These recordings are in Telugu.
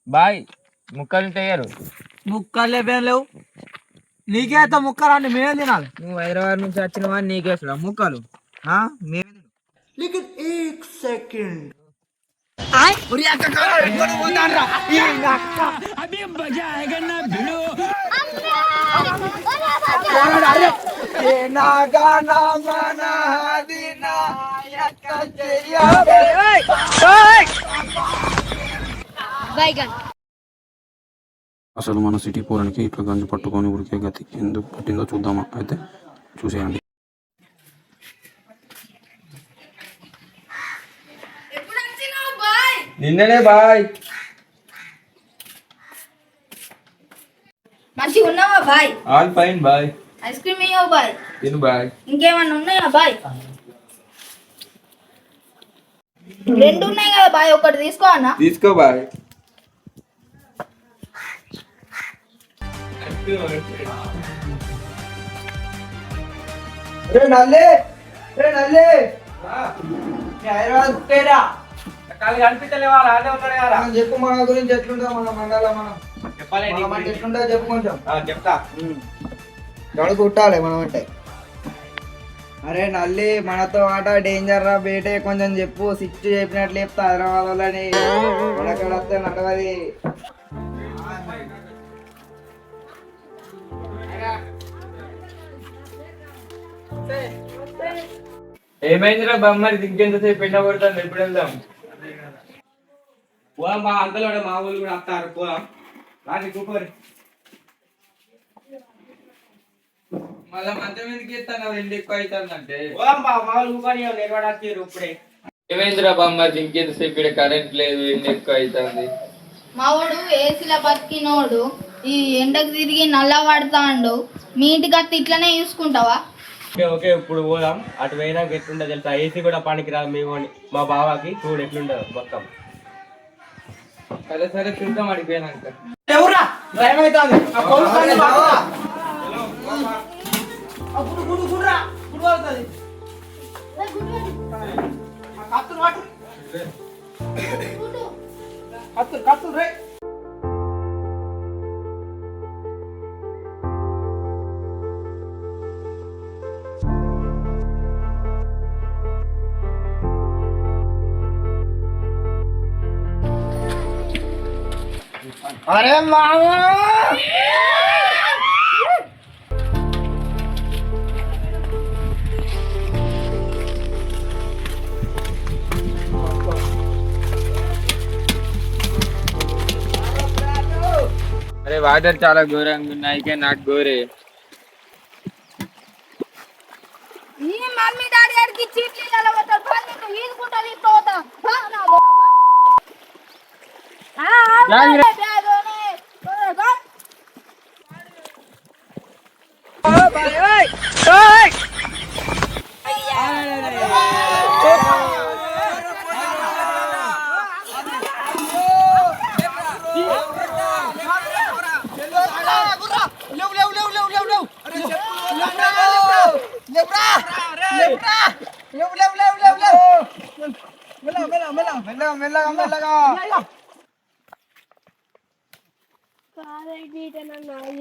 బాయ్ ముక్కలు తయారు. ముక్కలు లేవు నీకే అయితే ముక్కలు అంటే మేమేం తినాలి? నువ్వు హైదరాబాద్ నుంచి వచ్చినవా నీకేసలా ముక్కలు? మేమే అసలు మన సిటీ పోరానికి ఇట్లా గంజి పట్టుకొని ఉడికే గతి ఎందుకు పట్టిందో చూద్దామా? అయితే చూసేయండి. నిన్ననే బాయ్. మంచిగా ఉన్నావా బాయ్? ఆల్ ఫైన్ బాయ్. ఐస్ క్రీమ్ ఇవ్వవు బాయ్? తిను బాయ్. ఇంకేమన్నా ఉన్నాయా బాయ్? రెండు ఉన్నాయి కదా బాయ్, ఒకటి తీసుకో అన్న. తీసుకో బాయ్. చెప్పు మన గురించి ఎట్లుంటా మన మండల మనం ఎట్లుంటా చెప్పు కొంచెం. చెప్తా. గడుగు కుట్టాలి మనం అంటే. అరే నల్లి మనతో ఆట డేంజర్ రా బేటే కొంచెం చెప్పు. సిక్స్ చెప్పినట్లు చెప్తా హైదరాబాద్ వాళ్ళని. మనకడొస్తే నటవది. ఏమైందిరా బొమ్మరి ఇంకెంతసేపు పెండ కొడతాను? ఎప్పుడు వెళ్దాం? పోదాం మా అంతలో మా ఊళ్ళు కూడా వస్తారు. పోదాం రాని కూపరి. మళ్ళా మంచం ఎందుకు ఇస్తాను? ఎండు ఎక్కువ అవుతుందంటే పోదాం మా ఊళ్ళు కూపరి నిర్వడారు ఇప్పుడే. ఏమైందిరా బొమ్మరి ఇంకెంతసేపు ఇక్కడ కరెంట్ లేదు, ఎండు ఎక్కువ అవుతుంది. మావాడు ఏసీల బతికినోడు ఈ ఎండకు తిరిగి నల్ల పడతాండు. మీ ఇంటికి అత్త ఇట్లనే చూసుకుంటావా? ఓకే ఓకే ఇప్పుడు పోదాం. అటు పోయినాక ఎట్లుండదు తెలుసా? ఏసీ కూడా పనికి రాదు. మా బావాకి చూడు ఎట్లుండదు మొత్తం. సరే సరే చూద్దాం అడిగిపోయినాక. ఎవరా భయం అవుతుంది. అప్పుడు గుడు గుడ్రా గుడు అవుతుంది. కత్తులు పట్టు. కత్తులు కత్తులు రే. అరే మామా అరే వాటర్ చాలా ఘోరంగా ఉన్నాయి. నాకు గోరే. ఈ మమ్మీ డాడీ అడిగి చీట్లు నిలబడతారు. పన్నెండు ఈదుకుంటా తీసుకోతా.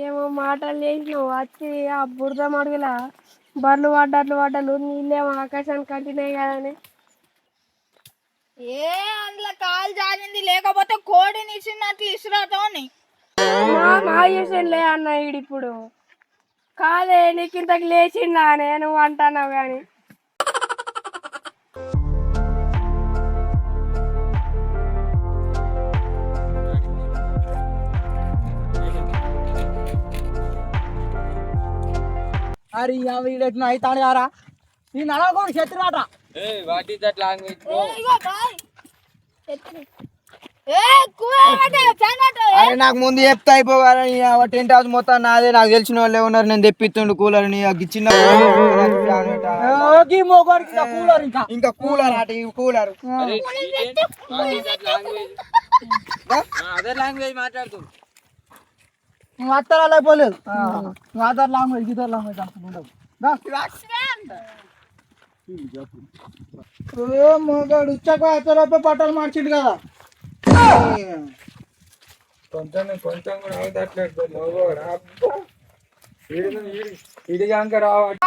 ఏమో మాటలు చేసినావు వచ్చి ఆ బురద మడుగులా బర్రెలు పడ్డట్లు నీళ్ళేమో ఆకాశానికి కంటినాయి కదని. ఏ అందులో కాలు జారింది, లేకపోతే కోడిని ఇచ్చినట్లు ఇసురాతోని. మా లే అన్న ఈడిప్పుడు కాదే నీకు ఇంతకు లేచిందా నేను అంటున్నావు కానీ. అరే వీడెట్లా అవుతాడు కారా. ఈ నడవకూడదు శత్రువాట. What is that language? అరే నాకు ముందు చెప్తా అయిపోవాలి. టెంట్ హౌస్ మొత్తం నాదే. నాకు తెలిసిన వాళ్ళు ఉన్నారు. నేను తెప్పిస్తుండు కూలర్ ని. చిన్న ఇంకా కూలర్ అటు కూలర్. అదర్ లాంగ్వేజ్ మాట్లాడుతూ నువ్వు అత్తరాలు అయిపోలేదు. నువ్వు అదర్ లాంగ్వేజ్ గిదర్ లాంగ్వేజ్ అనుకుంటావు. మగాడు ఉచ్చకు అత్తలోపే పట్టాలు మార్చిండు కదా. కొంచెం కొంచెం కూడా అవుతట్లేదు మగవాడు. అబ్బా ఇది కనుక రావాలి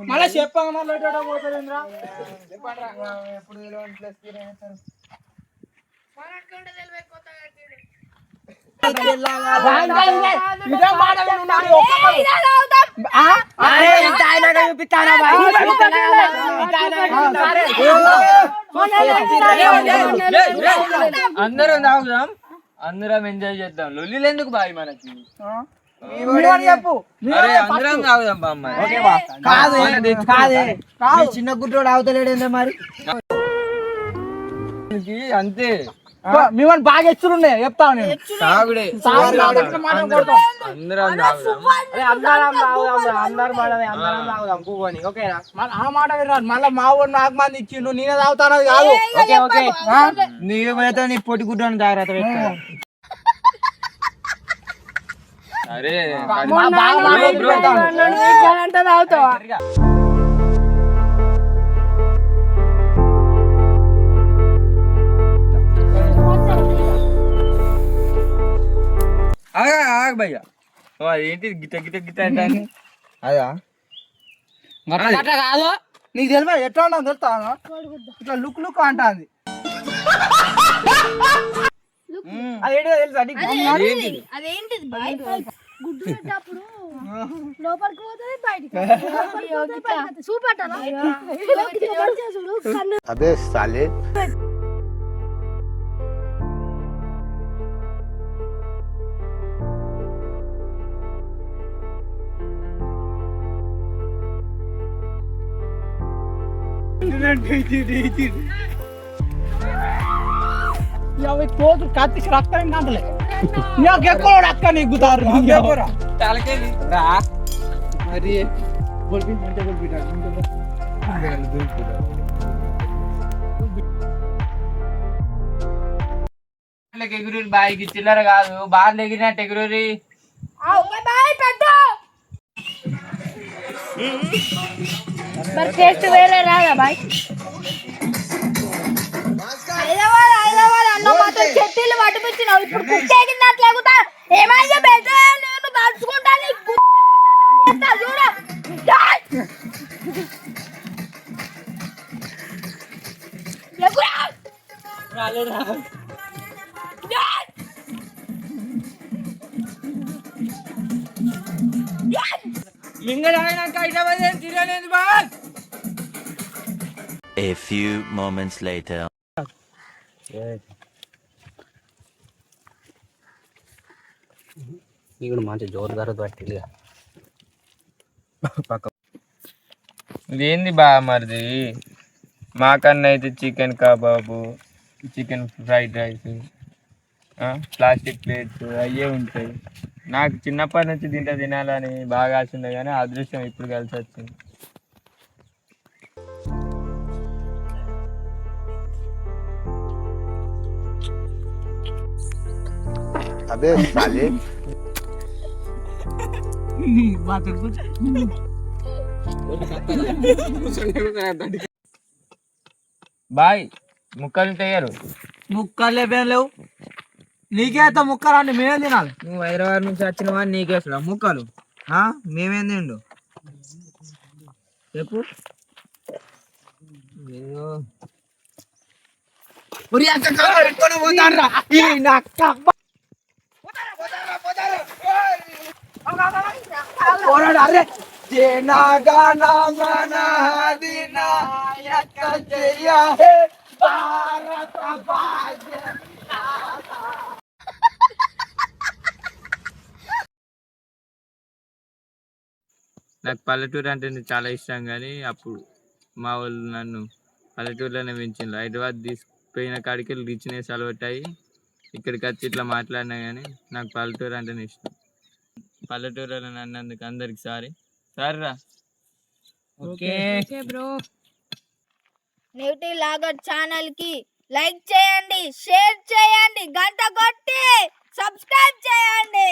మళ్ళీ చెప్పంగా ఎప్పుడు అందరం తాగుదాం, అందరం ఎంజాయ్ చేద్దాం. లొల్లిలు ఎందుకు బాయ్ మనకి? చెప్పు. అరే అందరం తాగుదాం కాదు చిన్న గుడ్డోడు అవతలేడు మరి అంతే. మిమ్మల్ని బాగా ఎచ్చులున్నాయి చెప్తాను నేను. తాగుడే అందరం ఓకేనా? ఆ మాట వినరాదు. మళ్ళీ మా ఊరు నాకు మంది ఇచ్చిండు, నేనే తాగుతాను కాదు. నీవైతే నీ పొట్టి గుడ్డని జాగ్రత్త పెట్టుకో. అరే తాగుతావా? ఆగ భయ్యా, ఏంటి గిట్ట గిట్ట గిట్ట అంటే అదా అట్లా కాదు, నీకు తెలియదు ఎట్లా ఉండదు తెలుస్తాను. ఇట్లా లుక్ లుక్ అంటుంది. అదేంటో తెలుసా నీకు? అదేంటిది బాయ్? గుడ్డు పెట్టినప్పుడు లోపలికి పోతుంది బయటికి చూపెట్టాలా? అదే సాలే కోతు కత్తికి రక్తం కాంటలే ఎక్కువ అక్క నెగ్గుతారు మరి ఎగురు బాయికి చిల్లర కాదు, బాగా ఎగిరినట్టు ఎగురూరి. టేస్ట్ వేరే రాదా బాయ్? హైదరాబాద్ అన్న మాత్రం చెట్టీలు పట్టుకొచ్చినావు, ఇప్పుడు కుట్టేకినట్లు ఎగుతా. ఏమైంది బెడ్ నేను తలుచుకుంటా చూడ. A few moments later. ఇదేంది బా మరిది? మాకన్నా అయితే chicken kebab, chicken fried rice, plastic plates అయ్యే ఉంటాయి. నాకు చిన్నప్పటి నుంచి తినాలని బాగా ఆశ ఉంది, కానీ అదృష్టం ఇప్పుడు కలిసి వచ్చింది. అదే సాలే బాయ్ ముక్కలు తయ్యారు. ముక్కలు లేవు నీకేత ముక్కలు అంటే మేమేం తినాలి? నువ్వు హైదరాబాద్ నుంచి వచ్చిన వాడిని నీకేసా ముక్కలు? మేమేం తిండు చెప్పు. నాకు పల్లెటూరు అంటే చాలా ఇష్టం, కానీ అప్పుడు మా వాళ్ళు నన్ను పల్లెటూరులోనే పెంచిండ్రు. హైదరాబాద్ తీసుకుపోయిన కాడికి రిచ్నెస్ అలవాటాయి. ఇక్కడికి వచ్చి ఇట్లా మాట్లాడినా, కానీ నాకు పల్లెటూరు అంటేనే ఇష్టం. పల్లెటూరులో అన్నందుకు అందరికి సారీ రా. Okay bro. Negative logger channel కి లైక్ చేయండి, షేర్ చేయండి, గంట కొట్టి సబ్స్క్రైబ్ చేయండి.